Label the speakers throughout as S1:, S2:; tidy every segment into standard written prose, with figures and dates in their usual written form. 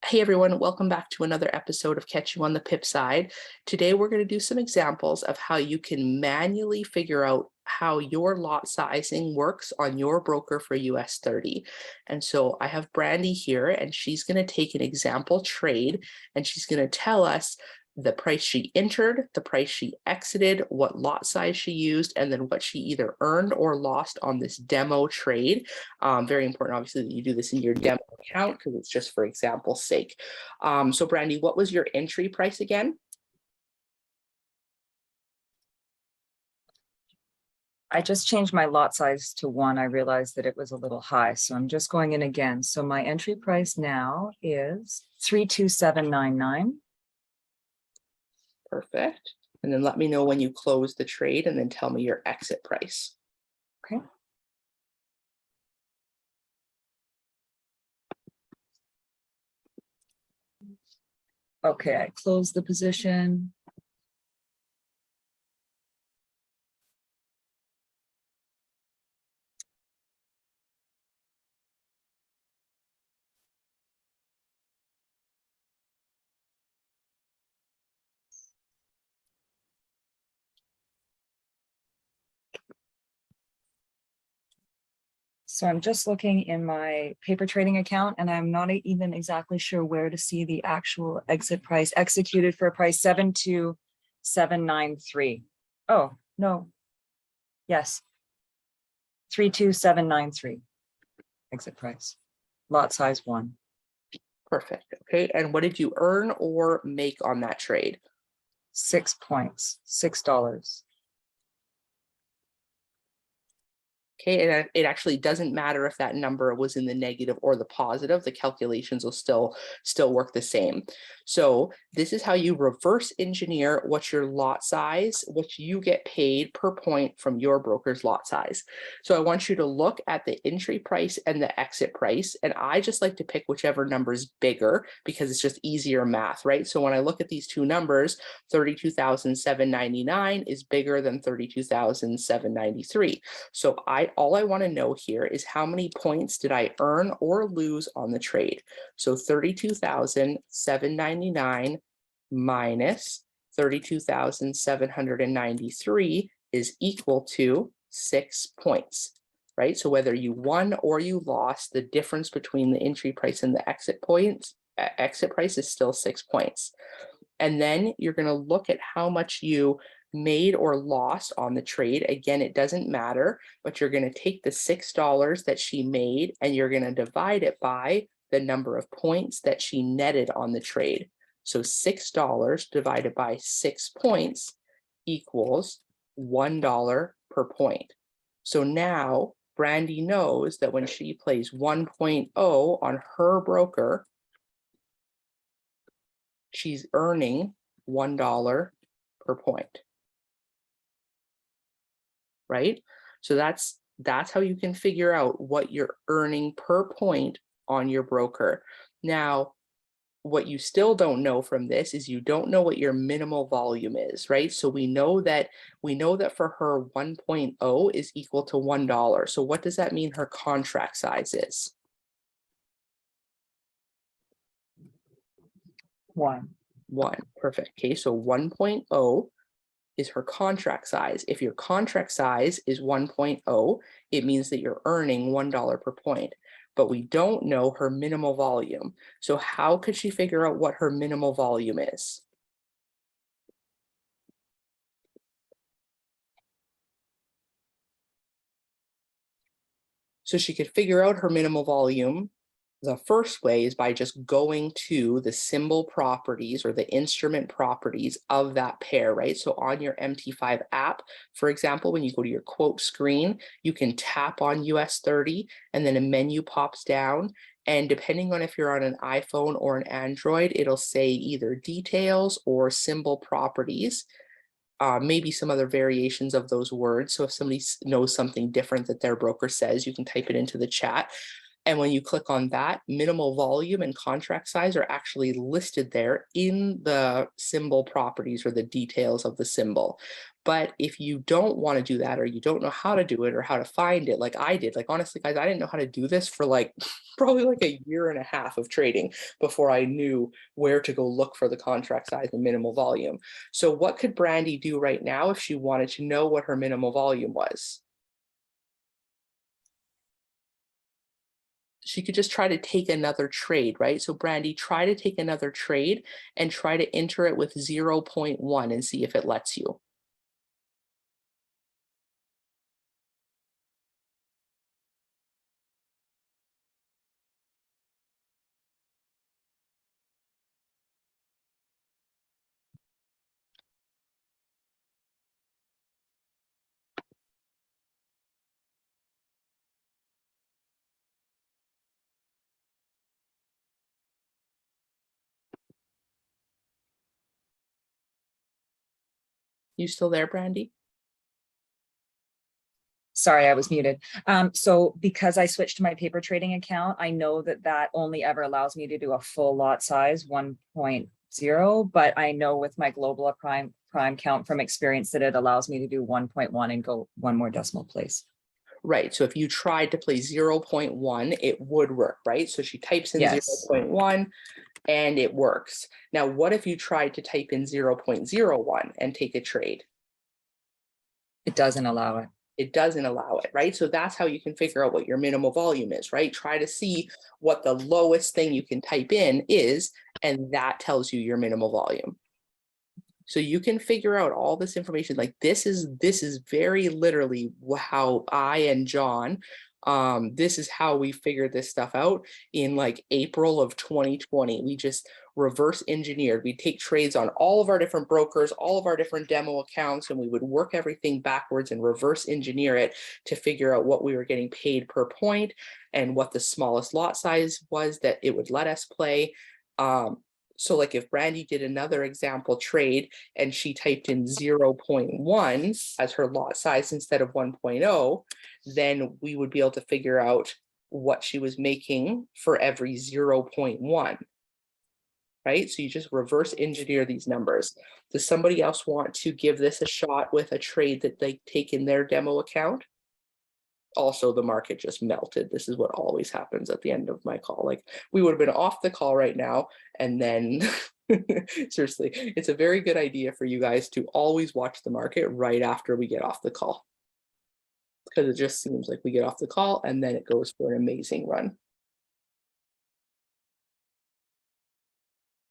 S1: Hey everyone, welcome back to another episode of Catch You on the Pip Side. Today we're going to do some examples of how you can manually figure out how your lot sizing works on your broker for US 30. And so I have Brandy here and she's going to take an example trade and she's going to tell us the price she entered, the price she exited, what lot size she used, and then what she either earned or lost on this demo trade. Very important, obviously, that you do this in your demo account because it's just for example's sake. So Brandy, what was your entry price again?
S2: I just changed my lot size to 1. I realized that it was a little high, so I'm just going in again. So my entry price now is 32799.
S1: Perfect. And then let me know when you close the trade and then tell me your exit price.
S2: Okay. Okay, I closed the position. So I'm just looking in my paper trading account and I'm not even exactly sure where to see the actual exit price executed for a price 72793. Oh, no. Yes. 32793 exit price. Lot size 1.
S1: Perfect. Okay. And what did you earn or make on that trade?
S2: 6 points, $6.
S1: Okay, and it actually doesn't matter if that number was in the negative or the positive, the calculations will still work the same. So this is how you reverse engineer what's your lot size, what you get paid per point from your broker's lot size. So I want you to look at the entry price and the exit price, and I just like to pick whichever number is bigger because it's just easier math, right? So when I look at these two numbers, 32,799 is bigger than 32,793. So all I want to know here is how many points did I earn or lose on the trade? So 32,799 minus 32,793 is equal to 6 points, right? So whether you won or you lost, the difference between the entry price and the exit price is still 6 points. And then you're going to look at how much you made or lost on the trade. Again, it doesn't matter, but you're going to take the $6 that she made and you're going to divide it by the number of points that she netted on the trade. So $6 divided by 6 points equals $1 per point. So now Brandy knows that when she plays 1.0 on her broker, she's earning $1 per point. Right? So that's how you can figure out what you're earning per point on your broker. Now, what you still don't know from this is you don't know what your minimal volume is, right? So we know that for her 1.0 is equal to $1. So what does that mean her contract size is?
S2: 1.
S1: 1. Perfect. Okay, so 1.0 is her contract size. If your contract size is 1.0, it means that you're earning $1 per point, but we don't know her minimal volume. So how could she figure out what her minimal volume is? So she could figure out her minimal volume. The first way is by just going to the symbol properties or the instrument properties of that pair, right? So on your MT5 app, for example, when you go to your quote screen, you can tap on US30 and then a menu pops down. And depending on if you're on an iPhone or an Android, it'll say either details or symbol properties. Maybe some other variations of those words. So if somebody knows something different that their broker says, you can type it into the chat. And when you click on that, minimal volume and contract size are actually listed there in the symbol properties or the details of the symbol. But if you don't want to do that, or you don't know how to do it or how to find it, like I did, like honestly, guys, I didn't know how to do this for like probably like a year and a half of trading before I knew where to go look for the contract size and minimal volume. So what could Brandy do right now if she wanted to know what her minimal volume was? She could just try to take another trade, right? So Brandy, try to take another trade and try to enter it with 0.1 and see if it lets you. You still there, Brandy?
S2: Sorry, I was muted. So because I switched to my paper trading account, I know that that only ever allows me to do a full lot size 1.0, but I know with my global prime count from experience that it allows me to do 1.1 and go one more decimal place.
S1: Right, so if you tried to play 0.1, it would work, right? So she types in
S2: Yes.
S1: 0.1 and it works. Now, what if you tried to type in 0.01 and take a trade?
S2: It doesn't allow it.
S1: It doesn't allow it, right? So that's how you can figure out what your minimal volume is, right? Try to see what the lowest thing you can type in is, and that tells you your minimal volume. So you can figure out all this information. Like this is very literally how I and John, this is how we figured this stuff out in like April of 2020. We just reverse engineered. We take trades on all of our different brokers, all of our different demo accounts, and we would work everything backwards and reverse engineer it to figure out what we were getting paid per point and what the smallest lot size was that it would let us play. So like if Brandy did another example trade and she typed in 0.1 as her lot size instead of 1.0, then we would be able to figure out what she was making for every 0.1, right? So you just reverse engineer these numbers. Does somebody else want to give this a shot with a trade that they take in their demo account? Also, the market just melted. This is what always happens at the end of my call. Like we would have been off the call right now. And then seriously, it's a very good idea for you guys to always watch the market right after we get off the call. Because it just seems like we get off the call and then it goes for an amazing run.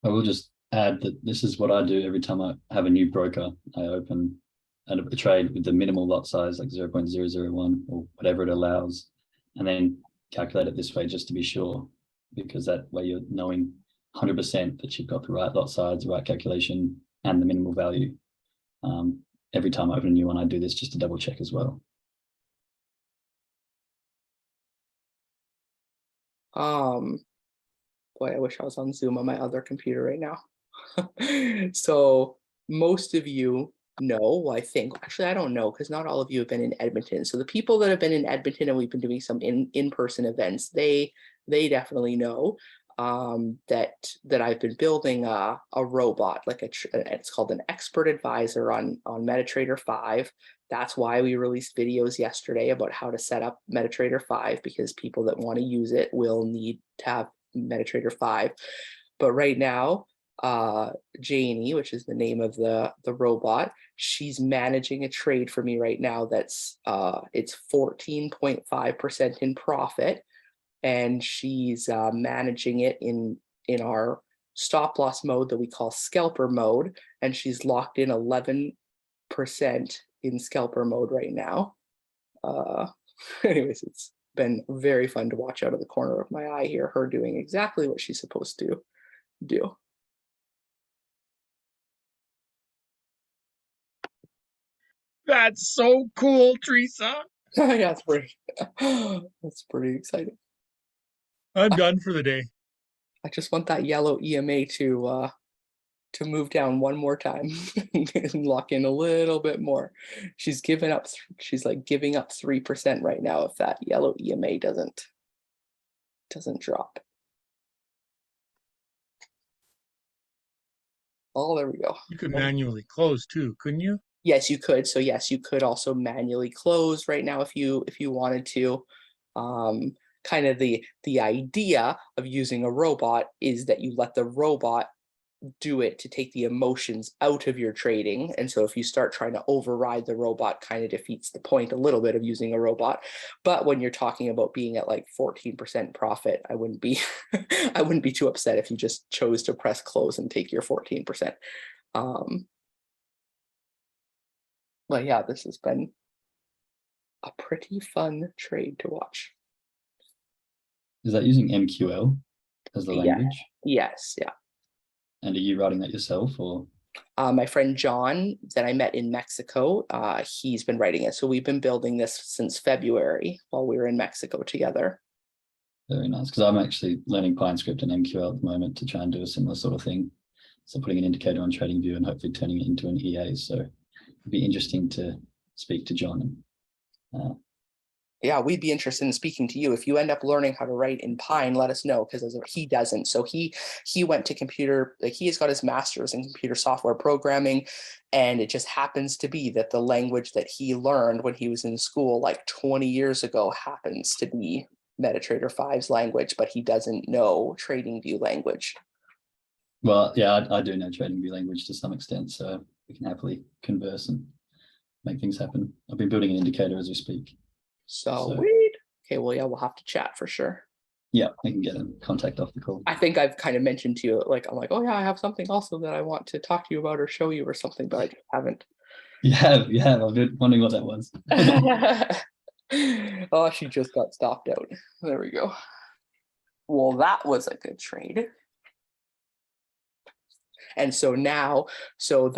S3: I will just add that this is what I do every time I have a new broker. I open a trade with the minimal lot size, like 0.001 or whatever it allows, and then calculate it this way just to be sure, because that way you're knowing 100% that you've got the right lot size, the right calculation, and the minimal value. Every time I open a new one, I do this just to double check as well.
S1: Boy, I wish I was on Zoom on my other computer right now. So most of you know, I think, actually, I don't know, because not all of you have been in Edmonton. So the people that have been in Edmonton and we've been doing some in-person events, they definitely know that I've been building a robot, like it's called an expert advisor on MetaTrader 5. That's why we released videos yesterday about how to set up MetaTrader 5, because people that want to use it will need to have MetaTrader 5. But right now, Janie, which is the name of the robot, she's managing a trade for me right now that's it's 14.5% in profit, and she's managing it in our stop loss mode that we call scalper mode, and she's locked in 11% in scalper mode right now. Anyways, it's been very fun to watch out of the corner of my eye here, her doing exactly what she's supposed to do.
S4: That's so cool, Teresa.
S1: Yeah, that's pretty exciting.
S4: I'm done for the day.
S1: I just want that yellow EMA to move down one more time and lock in a little bit more. She's giving up. She's like giving up 3% right now if that yellow EMA doesn't doesn't drop. Oh, there we go.
S4: You could
S1: Oh.
S4: manually close too, couldn't you?
S1: Yes, you could. So yes, you could also manually close right now if you wanted to. Kind of the idea of using a robot is that you let the robot do it to take the emotions out of your trading. And so if you start trying to override the robot, kind of defeats the point a little bit of using a robot. But when you're talking about being at like 14% profit, I wouldn't be I wouldn't be too upset if you just chose to press close and take your 14%. But yeah, this has been a pretty fun trade to watch.
S3: Is that using MQL as the
S1: Yeah.
S3: language?
S1: Yes, yeah.
S3: And are you writing that yourself or?
S1: My friend John that I met in Mexico, he's been writing it. So we've been building this since February while we were in Mexico together.
S3: Very nice, because I'm actually learning PineScript and MQL at the moment to try and do a similar sort of thing. So putting an indicator on TradingView and hopefully turning it into an EA. So it'd be interesting to speak to John.
S1: Yeah, we'd be interested in speaking to you. If you end up learning how to write in Pine, let us know, because he doesn't. So he went to computer, like he has got his master's in computer software programming, and it just happens to be that the language that he learned when he was in school like 20 years ago happens to be MetaTrader 5's language, but he doesn't know TradingView language.
S3: Well, yeah, I do know TradingView language to some extent, so we can happily converse and make things happen. I've been building an indicator as we speak.
S1: So weird. Okay, well, yeah, we'll have to chat for sure.
S3: Yeah, I can get in contact off the call.
S1: I think I've kind of mentioned to you, like, I'm like, oh yeah, I have something also that I want to talk to you about or show you or something, but I just haven't.
S3: You have. I've been wondering what that was.
S1: Oh, she just got stopped out. There we go. Well, that was a good trade. And so now, so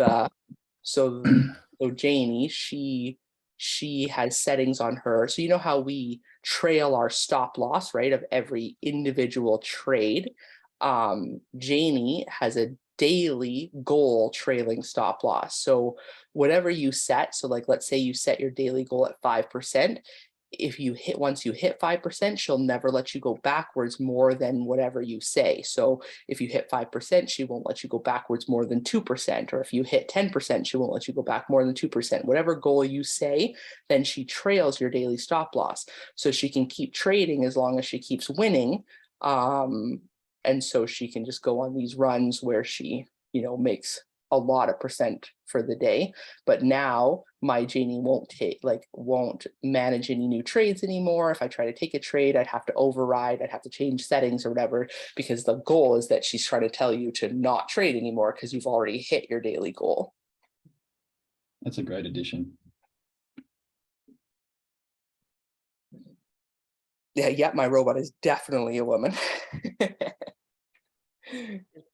S1: Janie, she has settings on her. So you know how we trail our stop loss, right, of every individual trade. Janie has a daily goal trailing stop loss. So whatever you set, so like let's say you set your daily goal at 5%. If you hit, once you hit 5%, she'll never let you go backwards more than whatever you say. So if you hit 5%, she won't let you go backwards more than 2%. Or if you hit 10%, she won't let you go back more than 2%. Whatever goal you say, then she trails your daily stop loss. So she can keep trading as long as she keeps winning. And so she can just go on these runs where she, makes a lot of percent for the day. But now my Janie won't manage any new trades anymore. If I try to take a trade, I'd have to override, I'd have to change settings or whatever, because the goal is that she's trying to tell you to not trade anymore because you've already hit your daily goal.
S3: That's a great addition.
S1: Yeah, my robot is definitely a woman.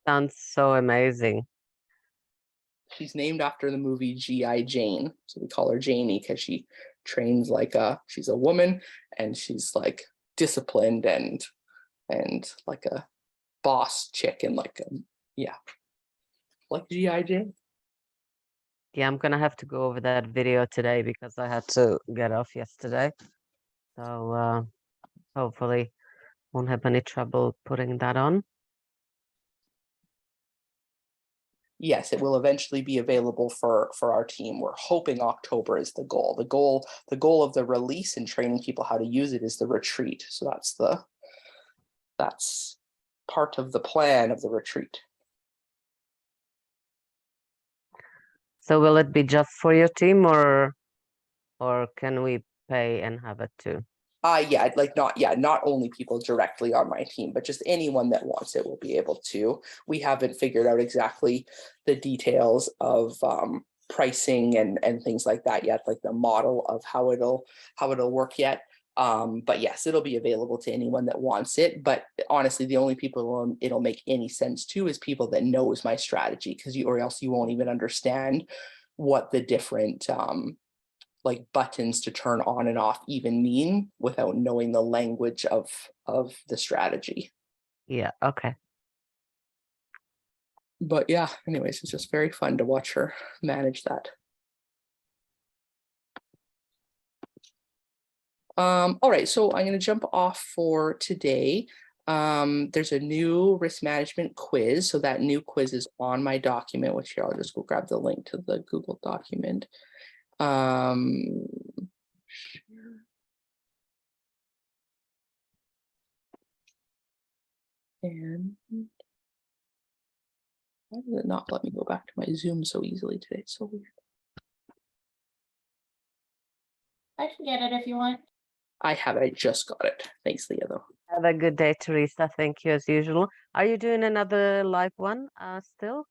S5: Sounds so amazing.
S1: She's named after the movie G.I. Jane. So we call her Janie because she trains like she's a woman, and she's like disciplined and like a boss chick, and like G.I. Jane.
S5: Yeah, I'm gonna have to go over that video today because I had to get off yesterday. So hopefully won't have any trouble putting that on.
S1: Yes, it will eventually be available for our team. We're hoping October is the goal. The goal of the release and training people how to use it is the retreat. So that's part of the plan of the retreat.
S5: So will it be just for your team, or can we pay and have it too?
S1: Yeah, not only people directly on my team, but just anyone that wants it will be able to. We haven't figured out exactly the details of pricing and things like that yet, like the model of how it'll work yet. But yes, it'll be available to anyone that wants it. But honestly, the only people it'll make any sense to is people that knows my strategy, or else you won't even understand what the different like buttons to turn on and off even mean without knowing the language of the strategy.
S5: Yeah, okay.
S1: But yeah, anyways, it's just very fun to watch her manage that. All right, so I'm going to jump off for today. There's a new risk management quiz. So that new quiz is on my document, which here I'll just go grab the link to the Google document. And why does it not let me go back to my Zoom so easily today? It's so weird.
S6: I can get it if you want.
S1: I have it. I just got it. Thanks, Leah, though.
S5: Have a good day, Teresa. Thank you as usual. Are you doing another live one still?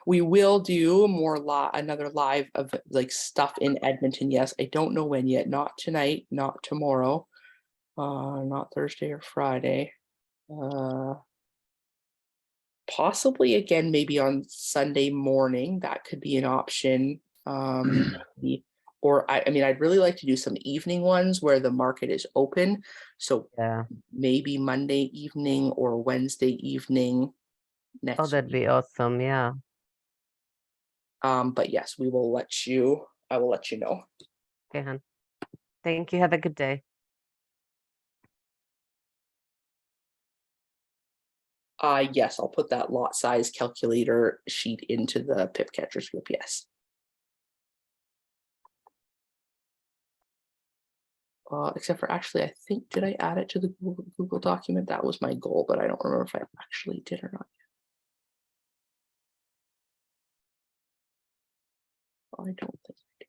S1: We will do more another live of like stuff in Edmonton. Yes, I don't know when yet. Not tonight, not tomorrow, not Thursday or Friday. Possibly again, maybe on Sunday morning. That could be an option. Or I mean, I'd really like to do some evening ones where the market is open. So
S5: Yeah.
S1: maybe Monday evening or Wednesday evening next
S5: Oh, that'd
S1: week.
S5: be awesome. Yeah.
S1: But yes, I will let you know.
S5: Okay, hon. Thank you. Have a good day.
S1: Yes, I'll put that lot size calculator sheet into the pip catchers group. Yes. Except for actually, I think, did I add it to the Google document? That was my goal, but I don't remember if I actually did or not. I don't think I did.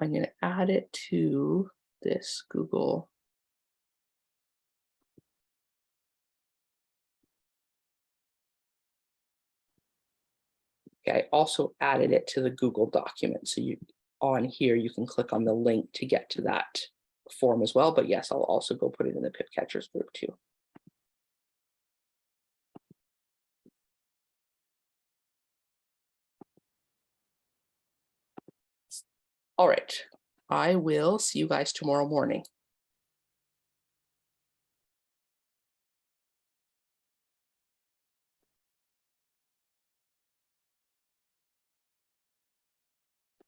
S1: I'm going to add it to this Google. Okay, I also added it to the Google document. So on here, you can click on the link to get to that form as well. But yes, I'll also go put it in the pip catchers group too. All right, I will see you guys tomorrow morning.